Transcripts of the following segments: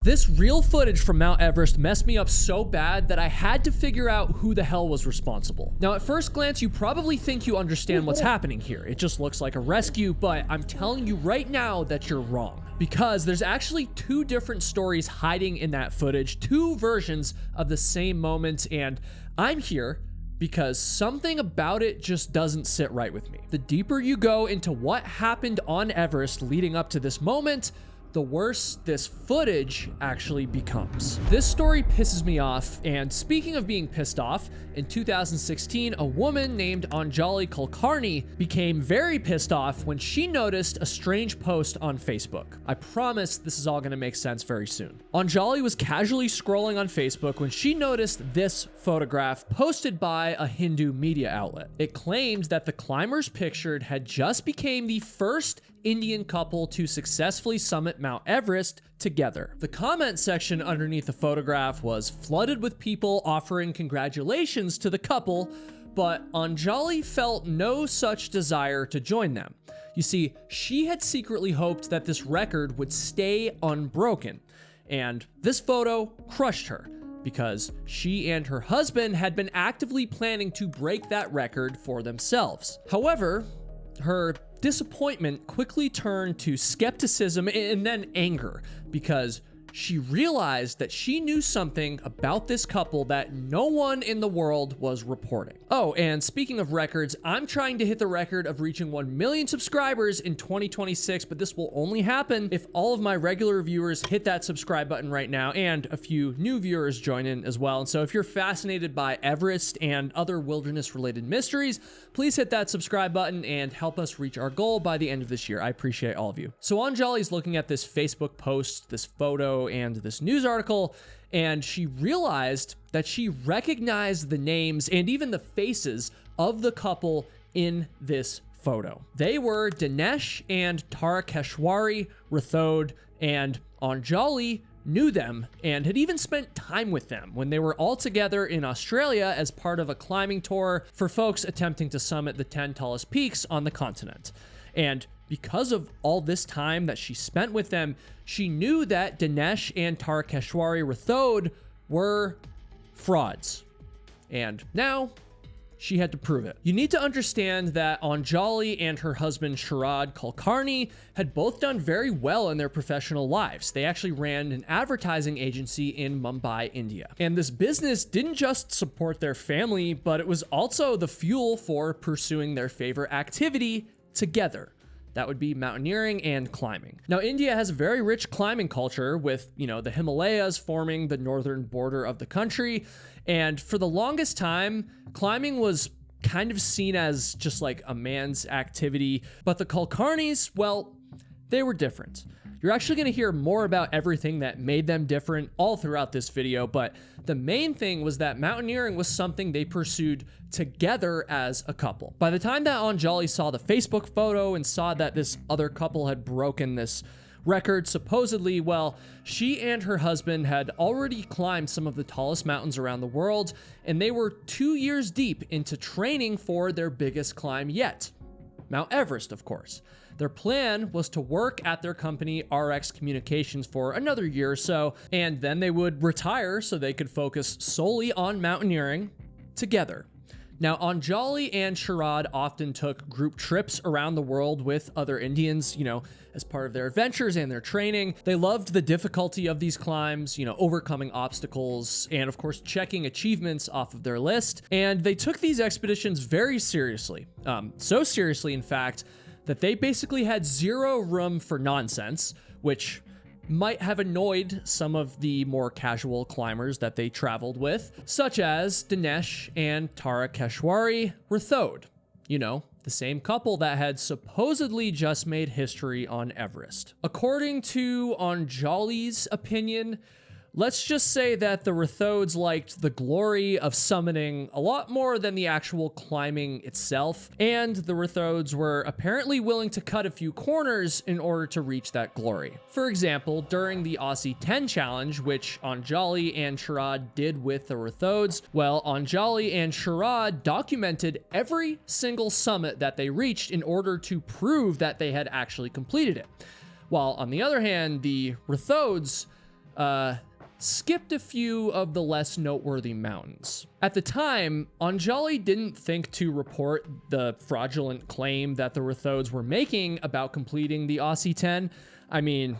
This real footage from Mount Everest messed me up so bad that I had to figure out who the hell was responsible. Now, at first glance, you probably think you understand what's happening here. It just looks like a rescue, but I'm telling you right now that you're wrong. Because there's actually two different stories hiding in that footage, two versions of the same moment, and I'm here because something about it just doesn't sit right with me. The deeper you go into what happened on Everest leading up to this moment, the worse this footage actually becomes. This story pisses me off, and speaking of being pissed off, in 2016, a woman named Anjali Kulkarni became very pissed off when she noticed a strange post on Facebook. I promise this is all gonna make sense very soon. Anjali was casually scrolling on Facebook when she noticed this photograph posted by a Hindu media outlet. It claimed that the climbers pictured had just became the first Indian couple to successfully summit Mount Everest together. The comment section underneath the photograph was flooded with people offering congratulations to the couple, but Anjali felt no such desire to join them. You see, she had secretly hoped that this record would stay unbroken, and this photo crushed her because she and her husband had been actively planning to break that record for themselves. However, her disappointment quickly turned to skepticism and then anger because she realized that she knew something about this couple that no one in the world was reporting. Oh, and speaking of records, I'm trying to hit the record of reaching 1 million subscribers in 2026, but this will only happen if all of my regular viewers hit that subscribe button right now and a few new viewers join in as well. And so if you're fascinated by Everest and other wilderness related mysteries, please hit that subscribe button and help us reach our goal by the end of this year. I appreciate all of you. So Anjali's looking at this Facebook post, this photo, and this news article, and she realized that she recognized the names and even the faces of the couple in this photo. They were Dinesh and Tarakeshwari Rathod, and Anjali knew them and had even spent time with them when they were all together in Australia as part of a climbing tour for folks attempting to summit the 10 tallest peaks on the continent. And because of all this time that she spent with them, she knew that Dinesh and Tarakeshwari Rathod were frauds. And now she had to prove it. You need to understand that Anjali and her husband Sharad Kulkarni had both done very well in their professional lives. They actually ran an advertising agency in Mumbai, India. And this business didn't just support their family, but it was also the fuel for pursuing their favorite activity together. That would be mountaineering and climbing. Now, India has a very rich climbing culture with, the Himalayas forming the northern border of the country. And for the longest time, climbing was kind of seen as just like a man's activity. But the Kulkarnis, well, they were different. You're actually going to hear more about everything that made them different all throughout this video, but the main thing was that mountaineering was something they pursued together as a couple. By the time that Anjali saw the Facebook photo and saw that this other couple had broken this record, supposedly, well, she and her husband had already climbed some of the tallest mountains around the world, and they were 2 years deep into training for their biggest climb yet, Mount Everest, of course. Their plan was to work at their company, RX Communications, for another year or so, and then they would retire so they could focus solely on mountaineering together. Now, Anjali and Sharad often took group trips around the world with other Indians, as part of their adventures and their training. They loved the difficulty of these climbs, overcoming obstacles, and of course, checking achievements off of their list. And they took these expeditions very seriously. So seriously, in fact, that they basically had zero room for nonsense, which might have annoyed some of the more casual climbers that they traveled with, such as Dinesh and Tarakeshwari Rathod, the same couple that had supposedly just made history on Everest. According to Anjali's opinion, let's just say that the Rathods liked the glory of summiting a lot more than the actual climbing itself, and the Rathods were apparently willing to cut a few corners in order to reach that glory. For example, during the Aussie 10 challenge, which Anjali and Sharad did with the Rathods, well, Anjali and Sharad documented every single summit that they reached in order to prove that they had actually completed it. While on the other hand, the Rathods, skipped a few of the less noteworthy mountains. At the time, Anjali didn't think to report the fraudulent claim that the Rathodes were making about completing the Aussie 10. I mean,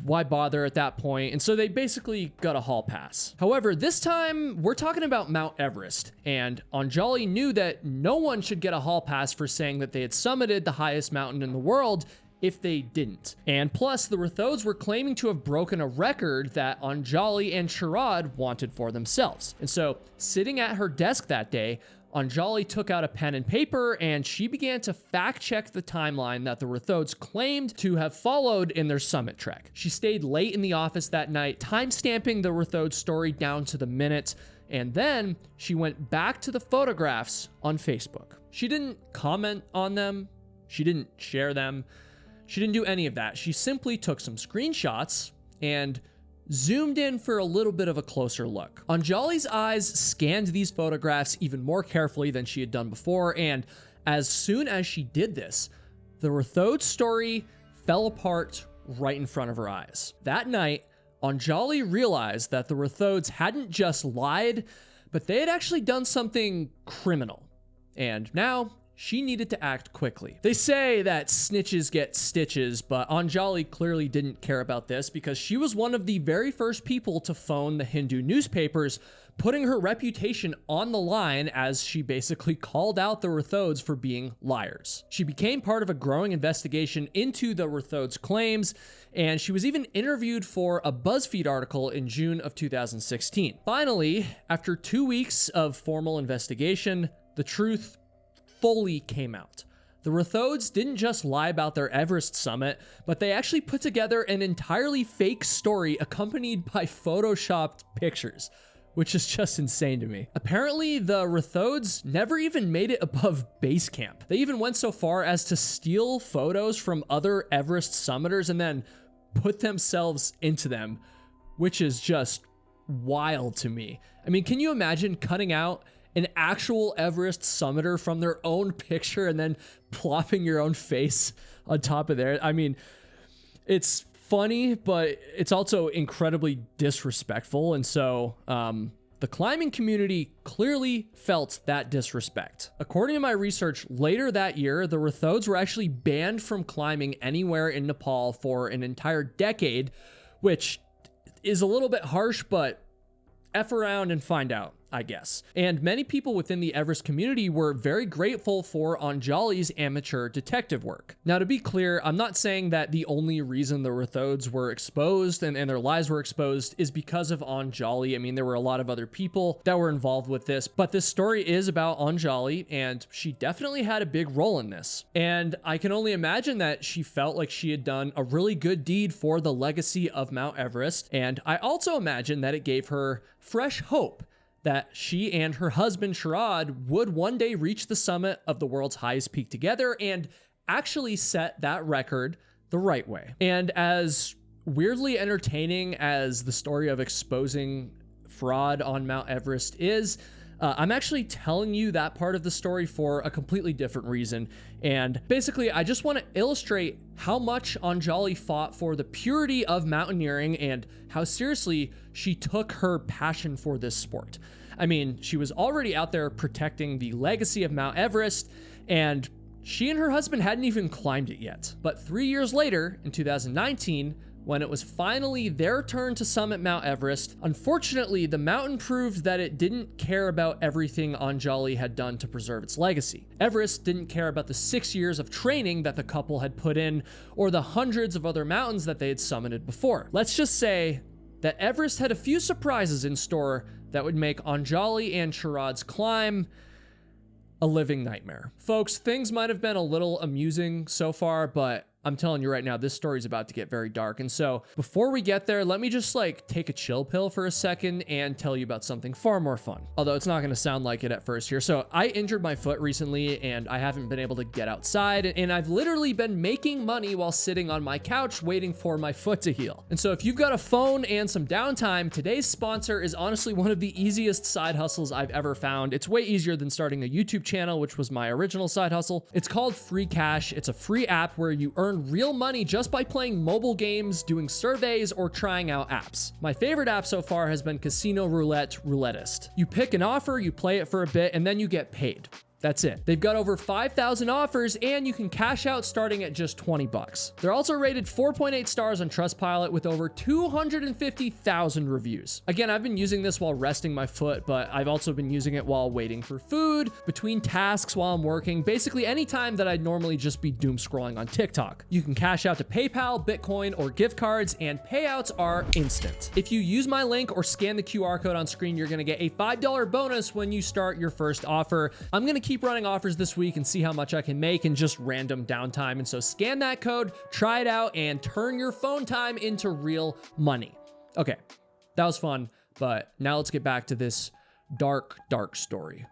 why bother at that point? And so they basically got a hall pass. However, this time we're talking about Mount Everest, and Anjali knew that no one should get a hall pass for saying that they had summited the highest mountain in the world if they didn't. And plus, the Rathodes were claiming to have broken a record that Anjali and Sharad wanted for themselves. And so, sitting at her desk that day, Anjali took out a pen and paper and she began to fact check the timeline that the Rathodes claimed to have followed in their summit trek. She stayed late in the office that night, timestamping the Rathodes story down to the minute, and then she went back to the photographs on Facebook. She didn't comment on them, she didn't share them, she didn't do any of that. She simply took some screenshots and zoomed in for a little bit of a closer look. Anjali's eyes scanned these photographs even more carefully than she had done before, and as soon as she did this, the Rathodes story fell apart right in front of her eyes. That night, Anjali realized that the Rathodes hadn't just lied, but they had actually done something criminal. And now, she needed to act quickly. They say that snitches get stitches, but Anjali clearly didn't care about this because she was one of the very first people to phone the Hindu newspapers, putting her reputation on the line as she basically called out the Rathodes for being liars. She became part of a growing investigation into the Rathodes' claims, and she was even interviewed for a BuzzFeed article in June of 2016. Finally, after 2 weeks of formal investigation, the truth fully came out. The Rathodes didn't just lie about their Everest summit, but they actually put together an entirely fake story accompanied by photoshopped pictures, which is just insane to me. Apparently, the Rathodes never even made it above base camp. They even went so far as to steal photos from other Everest summiters and then put themselves into them, which is just wild to me. I mean, can you imagine cutting out an actual Everest summiter from their own picture and then plopping your own face on top of there? I mean, it's funny, but it's also incredibly disrespectful. And so the climbing community clearly felt that disrespect. According to my research, later that year, the Rathodes were actually banned from climbing anywhere in Nepal for an entire decade, which is a little bit harsh, but F around and find out, I guess. And many people within the Everest community were very grateful for Anjali's amateur detective work. Now, to be clear, I'm not saying that the only reason the Rathodes were exposed and their lies were exposed is because of Anjali. I mean, there were a lot of other people that were involved with this, but this story is about Anjali, and she definitely had a big role in this. And I can only imagine that she felt like she had done a really good deed for the legacy of Mount Everest. And I also imagine that it gave her fresh hope that she and her husband Sharad would one day reach the summit of the world's highest peak together and actually set that record the right way. And as weirdly entertaining as the story of exposing fraud on Mount Everest is, I'm actually telling you that part of the story for a completely different reason. And basically, I just want to illustrate how much Anjali fought for the purity of mountaineering and how seriously she took her passion for this sport. I mean, she was already out there protecting the legacy of Mount Everest, and she and her husband hadn't even climbed it yet. But 3 years later, in 2019, when it was finally their turn to summit Mount Everest, unfortunately, the mountain proved that it didn't care about everything Anjali had done to preserve its legacy. Everest didn't care about the 6 years of training that the couple had put in, or the hundreds of other mountains that they had summited before. Let's just say that Everest had a few surprises in store that would make Anjali and Sharad's climb a living nightmare. Folks, things might have been a little amusing so far, but I'm telling you right now, this story's about to get very dark. And so before we get there, let me just take a chill pill for a second and tell you about something far more fun. Although it's not going to sound like it at first here. So I injured my foot recently and I haven't been able to get outside. And I've literally been making money while sitting on my couch waiting for my foot to heal. And so if you've got a phone and some downtime, today's sponsor is honestly one of the easiest side hustles I've ever found. It's way easier than starting a YouTube channel, which was my original side hustle. It's called Free Cash. It's a free app where you earn earn real money just by playing mobile games, doing surveys, or trying out apps. My favorite app so far has been Casino Roulette Roulettist. You pick an offer, you play it for a bit, and then you get paid. That's it. They've got over 5,000 offers, and you can cash out starting at just 20 bucks. They're also rated 4.8 stars on Trustpilot with over 250,000 reviews. Again, I've been using this while resting my foot, but I've also been using it while waiting for food, between tasks while I'm working, basically any time that I'd normally just be doom scrolling on TikTok. You can cash out to PayPal, Bitcoin, or gift cards, and payouts are instant. If you use my link or scan the QR code on screen, you're gonna get a $5 bonus when you start your first offer. I'm gonna keep running offers this week and see how much I can make in just random downtime. And so scan that code, try it out, and turn your phone time into real money. Okay, that was fun, but now let's get back to this dark, dark story.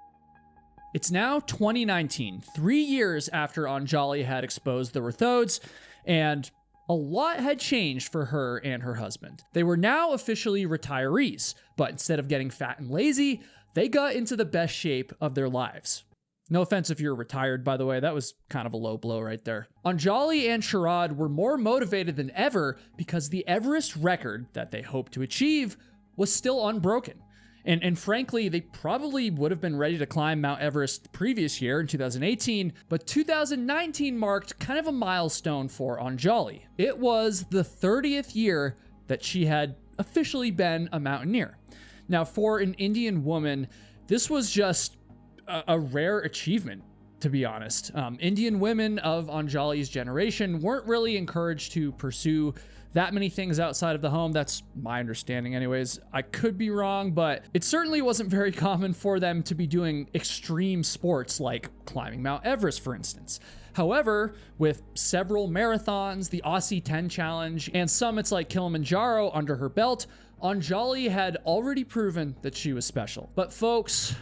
It's now 2019, 3 years after Anjali had exposed the Rathodes, and a lot had changed for her and her husband. They were now officially retirees, but instead of getting fat and lazy, they got into the best shape of their lives. No offense if you're retired, by the way, that was kind of a low blow right there. Anjali and Sharad were more motivated than ever because the Everest record that they hoped to achieve was still unbroken. And frankly, they probably would have been ready to climb Mount Everest the previous year in 2018, but 2019 marked kind of a milestone for Anjali. It was the 30th year that she had officially been a mountaineer. Now, for an Indian woman, this was just a rare achievement, to be honest. Indian women of Anjali's generation weren't really encouraged to pursue that many things outside of the home. That's my understanding anyways. I could be wrong, but it certainly wasn't very common for them to be doing extreme sports like climbing Mount Everest, for instance. However, with several marathons, the Aussie 10 Challenge, and summits like Kilimanjaro under her belt, Anjali had already proven that she was special. But folks,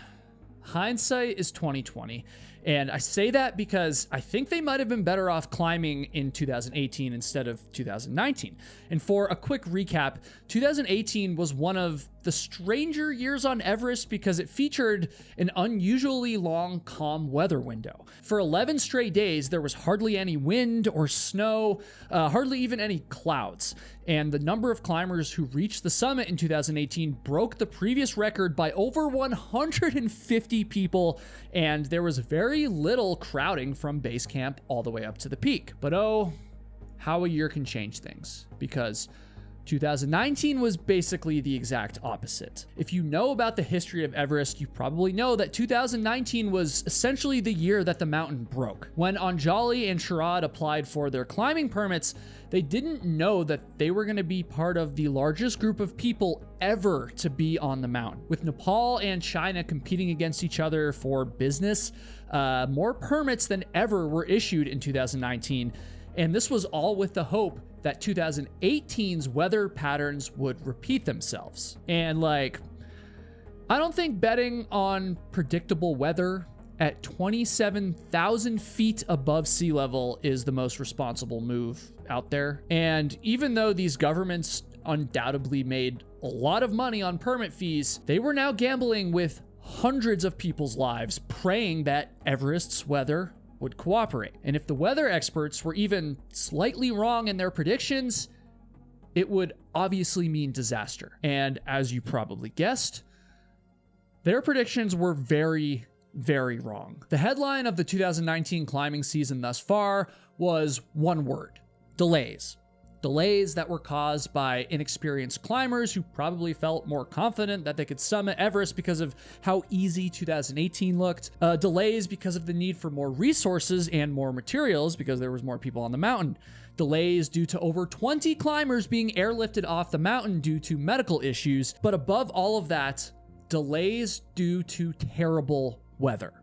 hindsight is 2020, and I say that because I think they might have been better off climbing in 2018 instead of 2019. And for a quick recap, 2018 was one of the stranger years on Everest because it featured an unusually long, calm weather window. For 11 straight days, there was hardly any wind or snow, hardly even any clouds. And the number of climbers who reached the summit in 2018 broke the previous record by over 150 people, and there was very little crowding from base camp all the way up to the peak. But oh, how a year can change things, because 2019 was basically the exact opposite. If you know about the history of Everest, you probably know that 2019 was essentially the year that the mountain broke. When Anjali and Sharad applied for their climbing permits, they didn't know that they were going to be part of the largest group of people ever to be on the mountain. With Nepal and China competing against each other for business, more permits than ever were issued in 2019. And this was all with the hope that 2018's weather patterns would repeat themselves. And I don't think betting on predictable weather at 27,000 feet above sea level is the most responsible move out there. And even though these governments undoubtedly made a lot of money on permit fees, they were now gambling with hundreds of people's lives, praying that Everest's weather would cooperate. And if the weather experts were even slightly wrong in their predictions, it would obviously mean disaster. And as you probably guessed, their predictions were very, very wrong. The headline of the 2019 climbing season thus far was one word: delays. Delays that were caused by inexperienced climbers who probably felt more confident that they could summit Everest because of how easy 2018 looked. Delays because of the need for more resources and more materials because there was more people on the mountain. Delays due to over 20 climbers being airlifted off the mountain due to medical issues. But above all of that, delays due to terrible weather.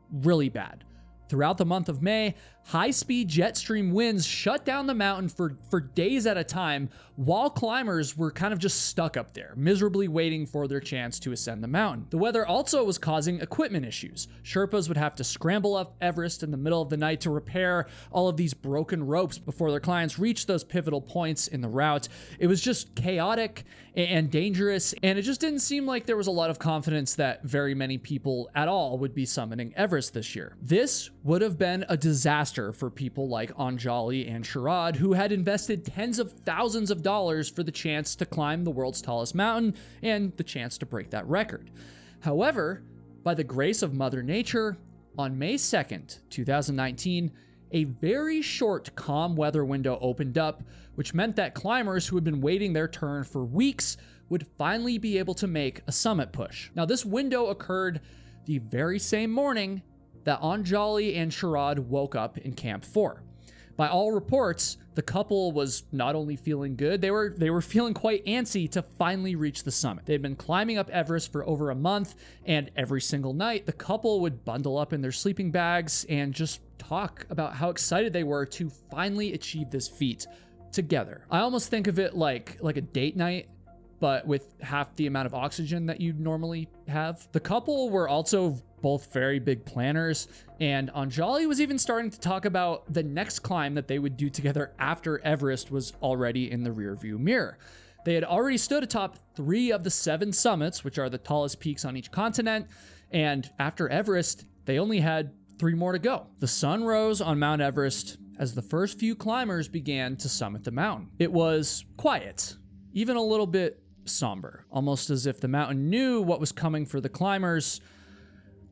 Really bad. Throughout the month of May, high-speed jet stream winds shut down the mountain for days at a time, while climbers were kind of just stuck up there, miserably waiting for their chance to ascend the mountain. The weather also was causing equipment issues. Sherpas would have to scramble up Everest in the middle of the night to repair all of these broken ropes before their clients reached those pivotal points in the route. It was just chaotic and dangerous, and it just didn't seem like there was a lot of confidence that very many people at all would be summiting Everest this year. This would have been a disaster disaster for people like Anjali and Sharad, who had invested tens of thousands of dollars for the chance to climb the world's tallest mountain and the chance to break that record. However, by the grace of Mother Nature, on May 2nd, 2019, a very short calm weather window opened up, which meant that climbers who had been waiting their turn for weeks would finally be able to make a summit push. Now, this window occurred the very same morning that Anjali and Sharad woke up in Camp 4. By all reports, the couple was not only feeling good, they were feeling quite antsy to finally reach the summit. They'd been climbing up Everest for over a month, and every single night, the couple would bundle up in their sleeping bags and just talk about how excited they were to finally achieve this feat together. I almost think of it like a date night, but with half the amount of oxygen that you'd normally have. The couple were also both very big planners, and Anjali was even starting to talk about the next climb that they would do together after Everest was already in the rearview mirror. They had already stood atop 3 of the 7 summits, which are the tallest peaks on each continent, and after Everest, they only had 3 more to go. The sun rose on Mount Everest as the first few climbers began to summit the mountain. It was quiet, even a little bit somber, almost as if the mountain knew what was coming for the climbers.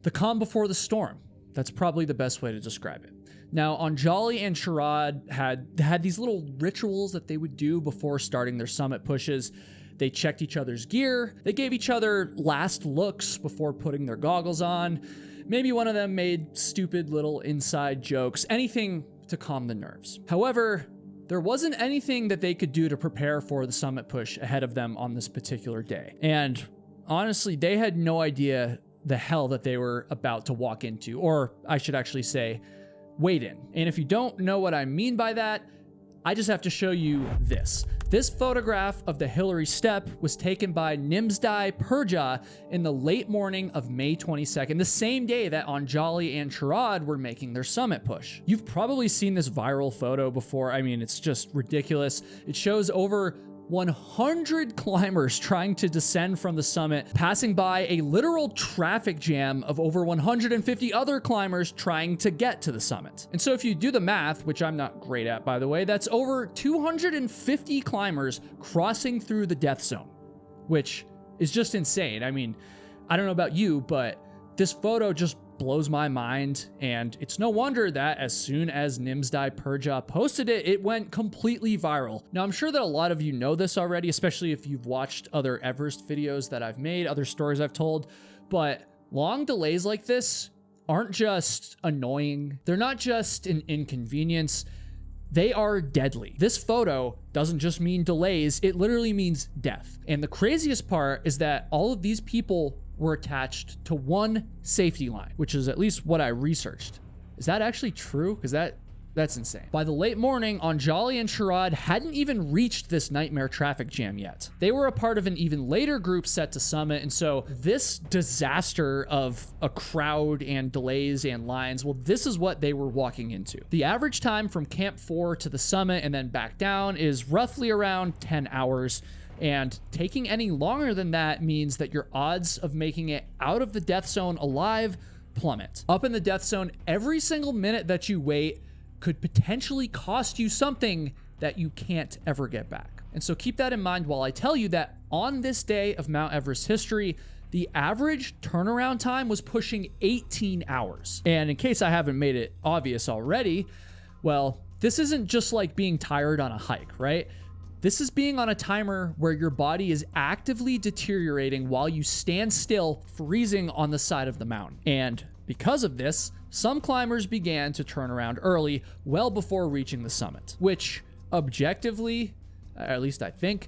The calm before the storm. That's probably the best way to describe it. Now, Anjali and Sharad had these little rituals that they would do before starting their summit pushes. They checked each other's gear. They gave each other last looks before putting their goggles on. Maybe one of them made stupid little inside jokes, anything to calm the nerves. However, there wasn't anything that they could do to prepare for the summit push ahead of them on this particular day. And honestly, they had no idea the hell that they were about to walk into, or I should actually say, wade in. And if you don't know what I mean by that, I just have to show you this. This photograph of the Hillary Step was taken by Nimsdai Purja in the late morning of May 22nd, the same day that Anjali and Sharad were making their summit push. You've probably seen this viral photo before. I mean, it's just ridiculous. It shows over 100 climbers trying to descend from the summit, passing by a literal traffic jam of over 150 other climbers trying to get to the summit. And so if you do the math, which I'm not great at, by the way, that's over 250 climbers crossing through the death zone, which is just insane. I mean, I don't know about you, but this photo just blows my mind, and it's no wonder that as soon as Nimsdai Purja posted it, it went completely viral. Now, I'm sure that a lot of you know this already, especially if you've watched other Everest videos that I've made, other stories I've told, but long delays like this aren't just annoying. They're not just an inconvenience. They are deadly. This photo doesn't just mean delays, it literally means death. And the craziest part is that all of these people were attached to one safety line, which is at least what I researched. Is that actually true? Because that's insane. By the late morning, Anjali and Sharad hadn't even reached this nightmare traffic jam yet. They were a part of an even later group set to summit, and so this disaster of a crowd and delays and lines, well, this is what they were walking into. The average time from Camp 4 to the summit and then back down is roughly around 10 hours. And taking any longer than that means that your odds of making it out of the death zone alive plummet. Up in the death zone, every single minute that you wait could potentially cost you something that you can't ever get back. And so keep that in mind while I tell you that on this day of Mount Everest history, the average turnaround time was pushing 18 hours. And in case I haven't made it obvious already, well, this isn't just like being tired on a hike, right? This is being on a timer where your body is actively deteriorating while you stand still, freezing on the side of the mountain. And because of this, some climbers began to turn around early, well before reaching the summit, which objectively, at least I think,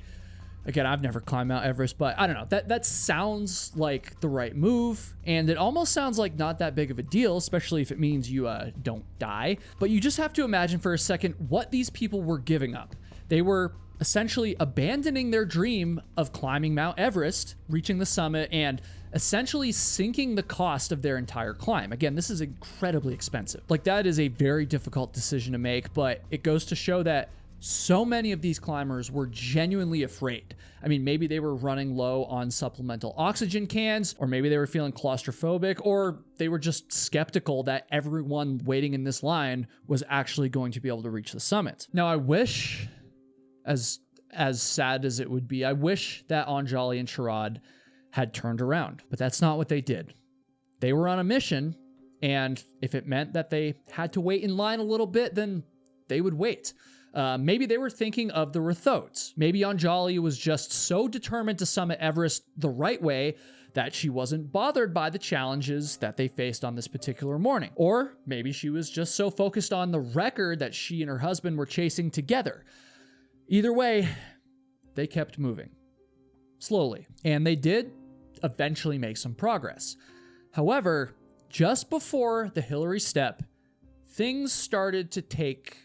again, I've never climbed Mount Everest, but I don't know, that sounds like the right move, and it almost sounds like not that big of a deal, especially if it means you don't die. But you just have to imagine for a second what these people were giving up. They were essentially abandoning their dream of climbing Mount Everest, reaching the summit, and essentially sinking the cost of their entire climb. Again, this is incredibly expensive. Like, that is a very difficult decision to make, but it goes to show that So many of these climbers were genuinely afraid. I mean, maybe they were running low on supplemental oxygen cans, or maybe they were feeling claustrophobic, or they were just skeptical that everyone waiting in this line was actually going to be able to reach the summit. Now, I wish, as sad as it would be, I wish that Anjali and Sharad had turned around, but that's not what they did. They were on a mission, and if it meant that they had to wait in line a little bit, then they would wait. Maybe they were thinking of the Rathodes. Maybe Anjali was just so determined to summit Everest the right way that she wasn't bothered by the challenges that they faced on this particular morning. Or maybe she was just so focused on the record that she and her husband were chasing together. Either way, they kept moving. Slowly. And they did eventually make some progress. However, just before the Hillary step, things started to take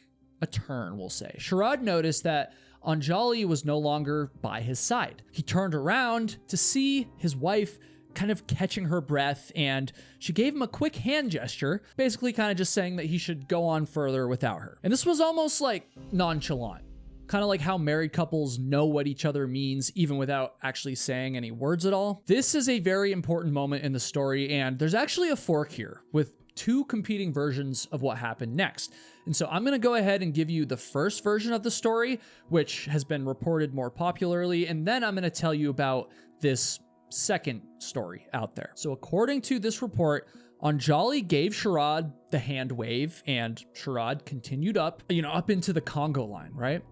a turn, we'll say. Sharad noticed that Anjali was no longer by his side. He turned around to see his wife kind of catching her breath, and she gave him a quick hand gesture, basically kind of just saying that he should go on further without her. And this was almost like nonchalant, kind of like how married couples know what each other means even without actually saying any words at all. This is a very important moment in the story, and there's actually a fork here with two competing versions of what happened next. And so I'm going to go ahead and give you the first version of the story, which has been reported more popularly, and then I'm going to tell you about this second story out there. So according to this report, Anjali gave Sharad the hand wave, and Sharad continued up into the Congo line, right?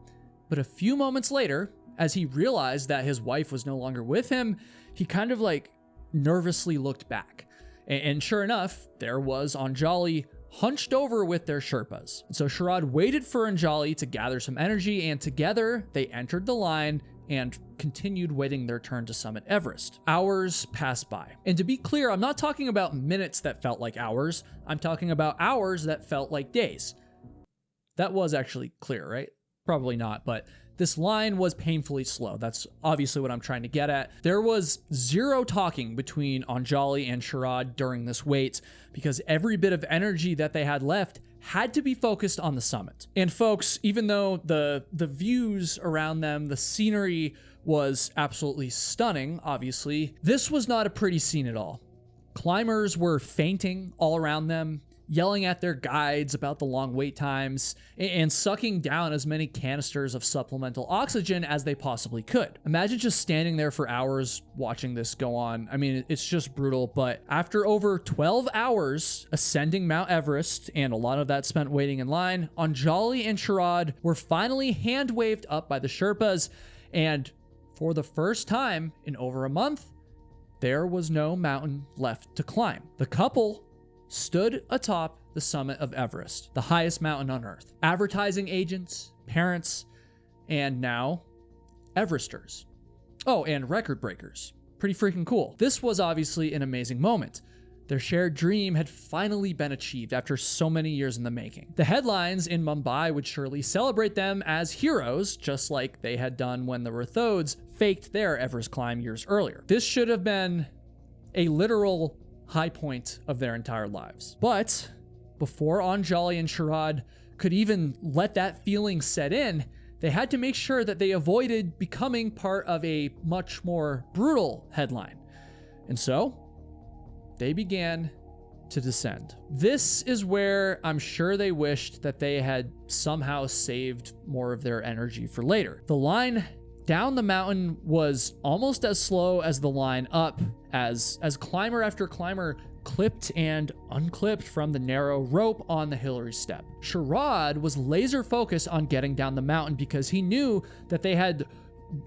But a few moments later, as he realized that his wife was no longer with him, he kind of like nervously looked back. And sure enough, there was Anjali hunched over with their Sherpas. And so Sharad waited for Anjali to gather some energy, and together they entered the line and continued waiting their turn to summit Everest. Hours passed by. And to be clear, I'm not talking about minutes that felt like hours. I'm talking about hours that felt like days. That was actually clear, right? Probably not, but this line was painfully slow. That's obviously what I'm trying to get at. There was zero talking between Anjali and Sharad during this wait because every bit of energy that they had left had to be focused on the summit. And folks, even though the views around them, the scenery was absolutely stunning, obviously, this was not a pretty scene at all. Climbers were fainting all around them, yelling at their guides about the long wait times, and sucking down as many canisters of supplemental oxygen as they possibly could. Imagine just standing there for hours watching this go on. I mean, it's just brutal, but after over 12 hours ascending Mount Everest, and a lot of that spent waiting in line, Anjali and Sharad were finally hand-waved up by the Sherpas, and for the first time in over a month, there was no mountain left to climb. The couple stood atop the summit of Everest, the highest mountain on Earth. Advertising agents, parents, and now Everesters. Oh, and record breakers. Pretty freaking cool. This was obviously an amazing moment. Their shared dream had finally been achieved after so many years in the making. The headlines in Mumbai would surely celebrate them as heroes, just like they had done when the Rathodes faked their Everest climb years earlier. This should have been a literal high point of their entire lives. But before Anjali and Sharad could even let that feeling set in, they had to make sure that they avoided becoming part of a much more brutal headline. And so they began to descend. This is where I'm sure they wished that they had somehow saved more of their energy for later. The line down the mountain was almost as slow as the line up, as climber after climber clipped and unclipped from the narrow rope on the Hillary step. Sharad was laser focused on getting down the mountain because he knew that they had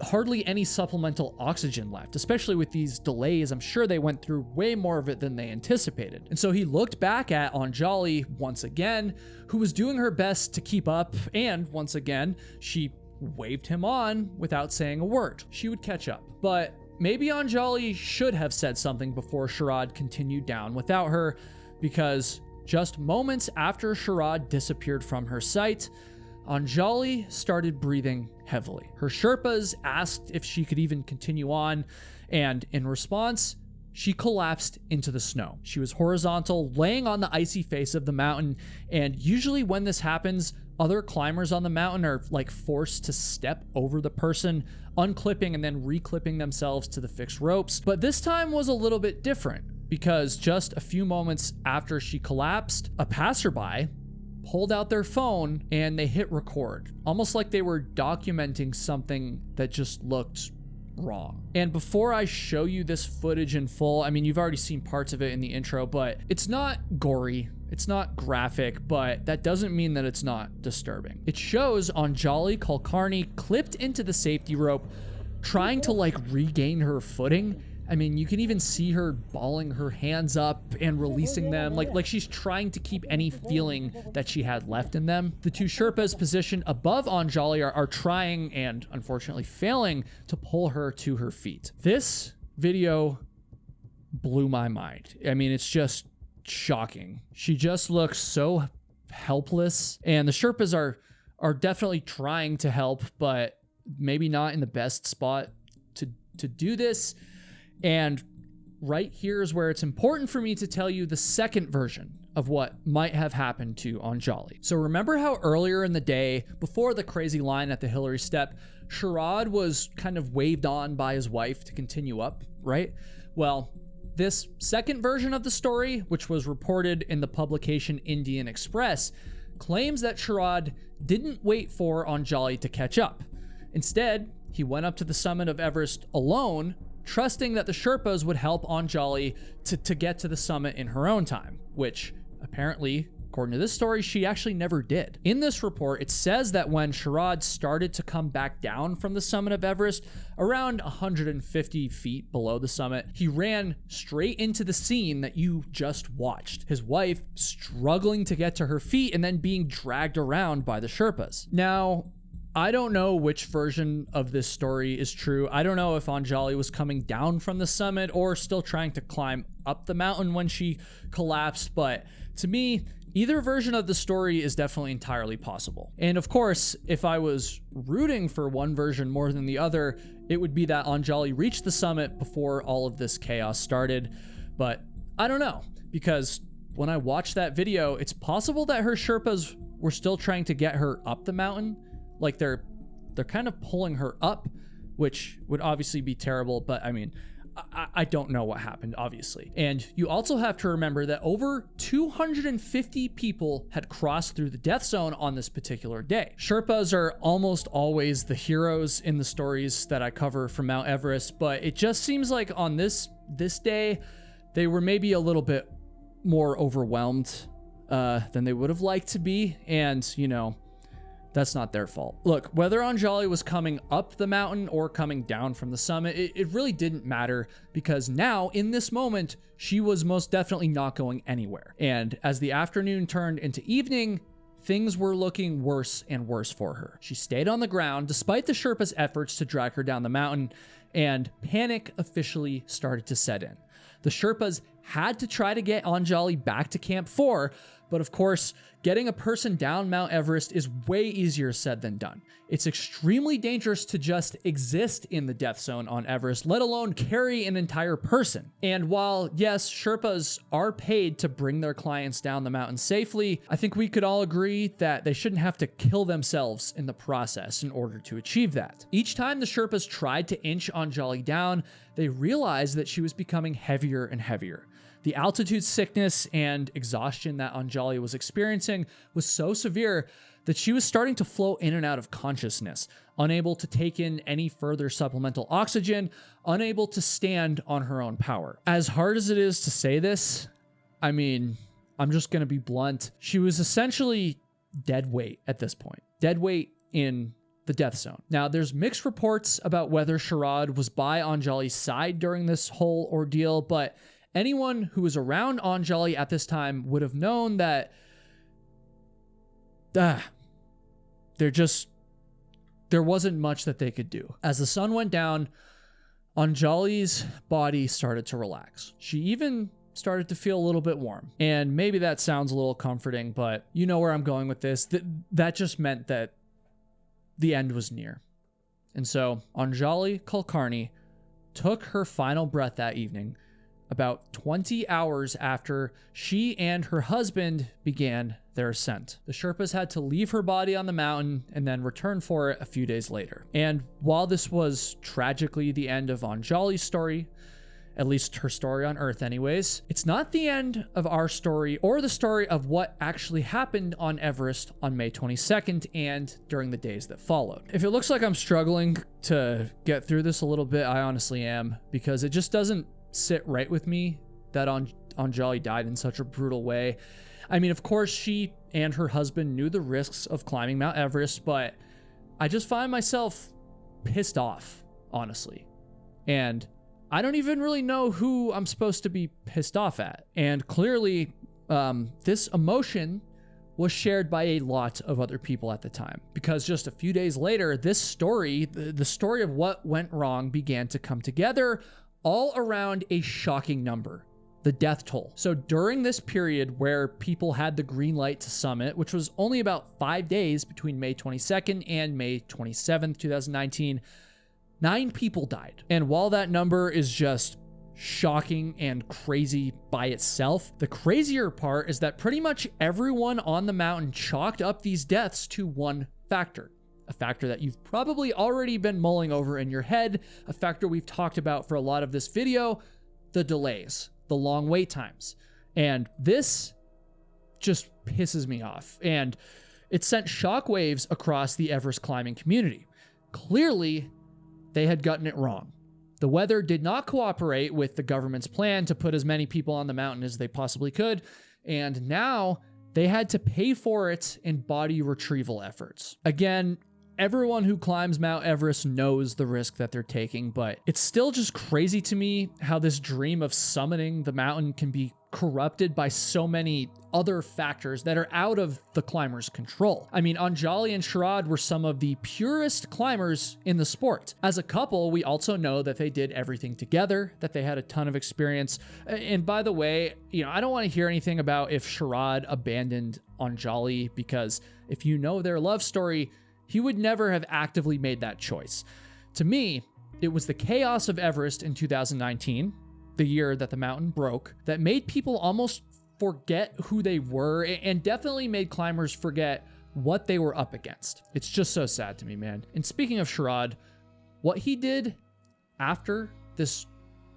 hardly any supplemental oxygen left, especially with these delays. I'm sure they went through way more of it than they anticipated. And so he looked back at Anjali once again, who was doing her best to keep up, and once again, she waved him on without saying a word. She would catch up. But maybe Anjali should have said something before Sharad continued down without her, because just moments after Sharad disappeared from her sight, Anjali started breathing heavily. Her Sherpas asked if she could even continue on, and in response, she collapsed into the snow. She was horizontal, laying on the icy face of the mountain, and usually when this happens, Other climbers on the mountain are like forced to step over the person, unclipping and then reclipping themselves to the fixed ropes. But this time was a little bit different because just a few moments after she collapsed, a passerby pulled out their phone and they hit record, almost like they were documenting something that just looked wrong. And before I show you this footage in full, I mean, you've already seen parts of it in the intro, but it's not gory, it's not graphic, but that doesn't mean that it's not disturbing. It shows Anjali Kulkarni clipped into the safety rope, trying to like regain her footing. I mean, you can even see her balling her hands up and releasing them, like she's trying to keep any feeling that she had left in them. The two Sherpas positioned above Anjali are trying and unfortunately failing to pull her to her feet. This video blew my mind. I mean, it's just shocking. She just looks so helpless, and the Sherpas are definitely trying to help, but maybe not in the best spot to do this. And right here is where it's important for me to tell you the second version of what might have happened to Anjali. So remember how earlier in the day, before the crazy line at the Hillary step, Sharad was kind of waved on by his wife to continue up, right? Well, this second version of the story, which was reported in the publication Indian Express, claims that Sharad didn't wait for Anjali to catch up. Instead, he went up to the summit of Everest alone, trusting that the Sherpas would help Anjali to get to the summit in her own time, which apparently, according to this story, she actually never did. In this report, it says that when Sharad started to come back down from the summit of Everest, around 150 feet below the summit, he ran straight into the scene that you just watched. His wife struggling to get to her feet and then being dragged around by the Sherpas. Now, I don't know which version of this story is true. I don't know if Anjali was coming down from the summit or still trying to climb up the mountain when she collapsed, but to me, either version of the story is definitely entirely possible. And of course, if I was rooting for one version more than the other, it would be that Anjali reached the summit before all of this chaos started. But I don't know, because when I watched that video, it's possible that her Sherpas were still trying to get her up the mountain. Like they're kind of pulling her up, which would obviously be terrible, but I mean, I don't know what happened, obviously. And you also have to remember that over 250 people had crossed through the death zone on this particular day. Sherpas are almost always the heroes in the stories that I cover from Mount Everest, but it just seems like on this day, they were maybe a little bit more overwhelmed than they would have liked to be, and, you know, that's not their fault. Look, whether Anjali was coming up the mountain or coming down from the summit, it really didn't matter, because now, in this moment, she was most definitely not going anywhere. And as the afternoon turned into evening, things were looking worse and worse for her. She stayed on the ground despite the Sherpas' efforts to drag her down the mountain, and panic officially started to set in. The Sherpas had to try to get Anjali back to Camp 4, but of course, getting a person down Mount Everest is way easier said than done. It's extremely dangerous to just exist in the death zone on Everest, let alone carry an entire person. And while, yes, Sherpas are paid to bring their clients down the mountain safely, I think we could all agree that they shouldn't have to kill themselves in the process in order to achieve that. Each time the Sherpas tried to inch Anjali down, they realized that she was becoming heavier and heavier. The altitude sickness and exhaustion that Anjali was experiencing was so severe that she was starting to float in and out of consciousness, unable to take in any further supplemental oxygen, unable to stand on her own power. As hard as it is to say this, I mean, I'm just going to be blunt. She was essentially dead weight at this point. Dead weight in the death zone. Now, there's mixed reports about whether Sharad was by Anjali's side during this whole ordeal, but anyone who was around Anjali at this time would have known that there wasn't much that they could do. As the sun went down, Anjali's body started to relax. She even started to feel a little bit warm. And maybe that sounds a little comforting, but you know where I'm going with this. That just meant that the end was near. And so Anjali Kulkarni took her final breath that evening, about 20 hours after she and her husband began their ascent. The Sherpas had to leave her body on the mountain and then return for it a few days later. And while this was tragically the end of Anjali's story, at least her story on Earth anyways, it's not the end of our story or the story of what actually happened on Everest on May 22nd and during the days that followed. If it looks like I'm struggling to get through this a little bit, I honestly am, because it just doesn't sit right with me that Anjali died in such a brutal way. I mean, of course, she and her husband knew the risks of climbing Mount Everest, but I just find myself pissed off, honestly. And I don't even really know who I'm supposed to be pissed off at. And clearly, this emotion was shared by a lot of other people at the time, because just a few days later, this story, the story of what went wrong, began to come together all around a shocking number: the death toll. So during this period where people had the green light to summit, which was only about 5 days between May 22nd and May 27th, 2019, 9 people died. And while that number is just shocking and crazy by itself, the crazier part is that pretty much everyone on the mountain chalked up these deaths to one factor. A factor that you've probably already been mulling over in your head, a factor we've talked about for a lot of this video: the delays, the long wait times. And this just pisses me off. And it sent shockwaves across the Everest climbing community. Clearly, they had gotten it wrong. The weather did not cooperate with the government's plan to put as many people on the mountain as they possibly could. And now they had to pay for it in body retrieval efforts. Again, everyone who climbs Mount Everest knows the risk that they're taking, but it's still just crazy to me how this dream of summiting the mountain can be corrupted by so many other factors that are out of the climber's control. I mean, Anjali and Sharad were some of the purest climbers in the sport. As a couple, we also know that they did everything together, that they had a ton of experience. And by the way, I don't want to hear anything about if Sharad abandoned Anjali, because if you know their love story, he would never have actively made that choice. To me, it was the chaos of Everest in 2019, the year that the mountain broke, that made people almost forget who they were, and definitely made climbers forget what they were up against. It's just so sad to me, man. And speaking of Sharad, what he did after this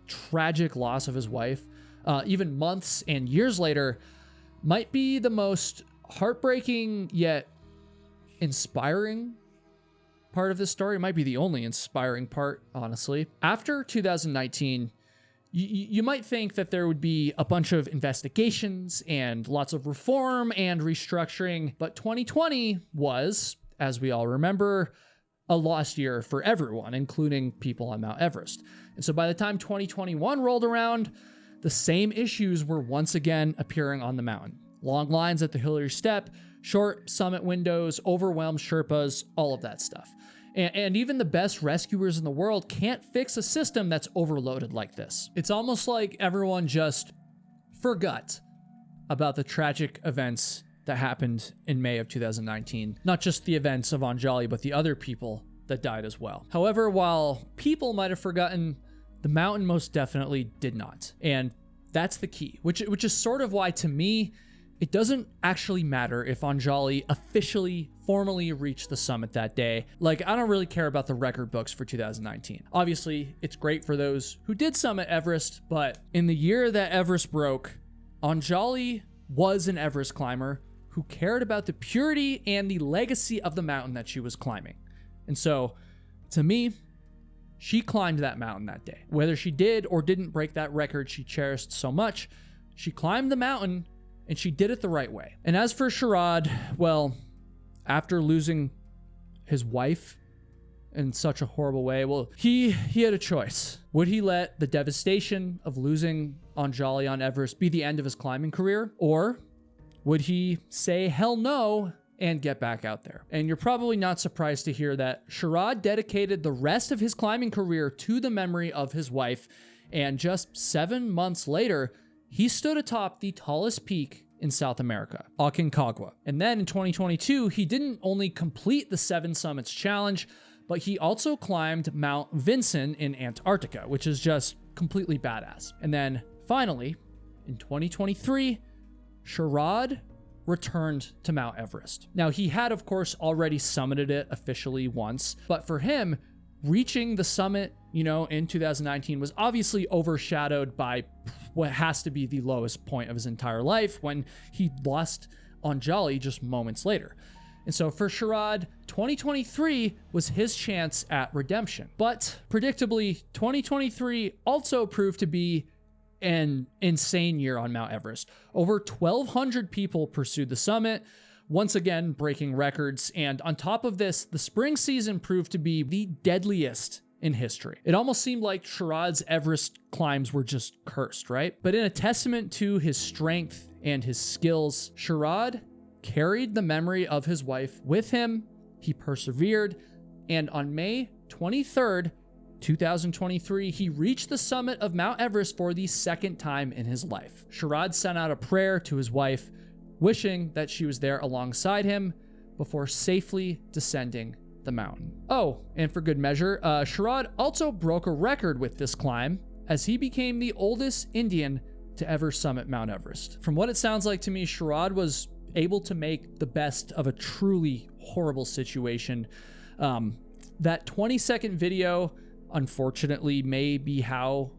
tragic loss of his wife, even months and years later, might be the most heartbreaking yet inspiring part of this story. It might be the only inspiring part, honestly. After 2019, you might think that there would be a bunch of investigations and lots of reform and restructuring, but 2020 was, as we all remember, a lost year for everyone, including people on Mount Everest. And so by the time 2021 rolled around, the same issues were once again appearing on the mountain. Long lines at the Hillary Step, short summit windows, overwhelmed Sherpas, all of that stuff. And even the best rescuers in the world can't fix a system that's overloaded like this. It's almost like everyone just forgot about the tragic events that happened in May of 2019. Not just the events of Anjali, but the other people that died as well. However, while people might have forgotten, the mountain most definitely did not. And that's the key, which is sort of why, to me, it doesn't actually matter if Anjali officially, formally reached the summit that day. Like, I don't really care about the record books for 2019. Obviously, it's great for those who did summit Everest, but in the year that Everest broke, Anjali was an Everest climber who cared about the purity and the legacy of the mountain that she was climbing. And so, to me, she climbed that mountain that day. Whether she did or didn't break that record she cherished so much, she climbed the mountain and she did it the right way. And as for Sharad, well, after losing his wife in such a horrible way, well, he had a choice. Would he let the devastation of losing Anjali on Everest be the end of his climbing career? Or would he say hell no and get back out there? And you're probably not surprised to hear that Sharad dedicated the rest of his climbing career to the memory of his wife, and just 7 months later, he stood atop the tallest peak in South America, Aconcagua. And then in 2022, he didn't only complete the 7 Summits Challenge, but he also climbed Mount Vinson in Antarctica, which is just completely badass. And then finally, in 2023, Sharad returned to Mount Everest. Now, he had, of course, already summited it officially once, but for him, reaching the summit, in 2019 was obviously overshadowed by what has to be the lowest point of his entire life when he lost Anjali just moments later. And so for Sharad, 2023 was his chance at redemption. But predictably, 2023 also proved to be an insane year on Mount Everest. Over 1,200 people pursued the summit, once again breaking records. And on top of this, the spring season proved to be the deadliest in history. It almost seemed like Sharad's Everest climbs were just cursed, right? But in a testament to his strength and his skills, Sharad carried the memory of his wife with him. He persevered, and on May 23rd, 2023, he reached the summit of Mount Everest for the second time in his life. Sharad sent out a prayer to his wife, wishing that she was there alongside him before safely descending the mountain. Oh, and for good measure, Sharad also broke a record with this climb as he became the oldest Indian to ever summit Mount Everest. From what it sounds like to me, Sharad was able to make the best of a truly horrible situation. That 20-second video, unfortunately, may be how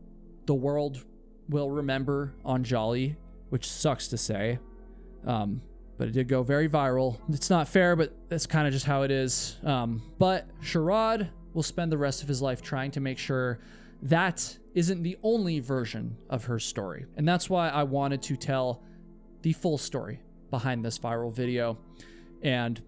the world will remember Anjali, which sucks to say. But it did go very viral. It's not fair, but that's kind of just how it is. But Sharad will spend the rest of his life trying to make sure that isn't the only version of her story. And that's why I wanted to tell the full story behind this viral video. And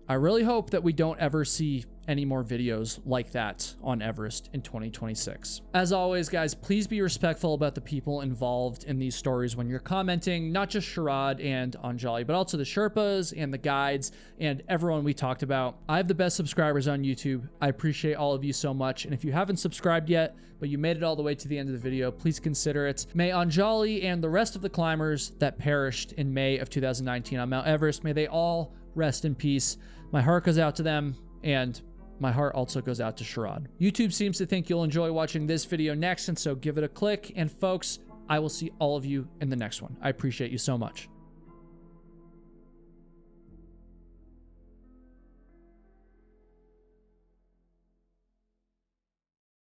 I really hope that we don't ever see any more videos like that on Everest in 2026. As always, guys, please be respectful about the people involved in these stories when you're commenting, not just Sharad and Anjali, but also the Sherpas and the guides and everyone we talked about. I have the best subscribers on YouTube. I appreciate all of you so much. And if you haven't subscribed yet, but you made it all the way to the end of the video, please consider it. May Anjali and the rest of the climbers that perished in May of 2019 on Mount Everest, may they all rest in peace. My heart goes out to them, and my heart also goes out to Sharad. YouTube seems to think you'll enjoy watching this video next, and so give it a click. And folks, I will see all of you in the next one. I appreciate you so much.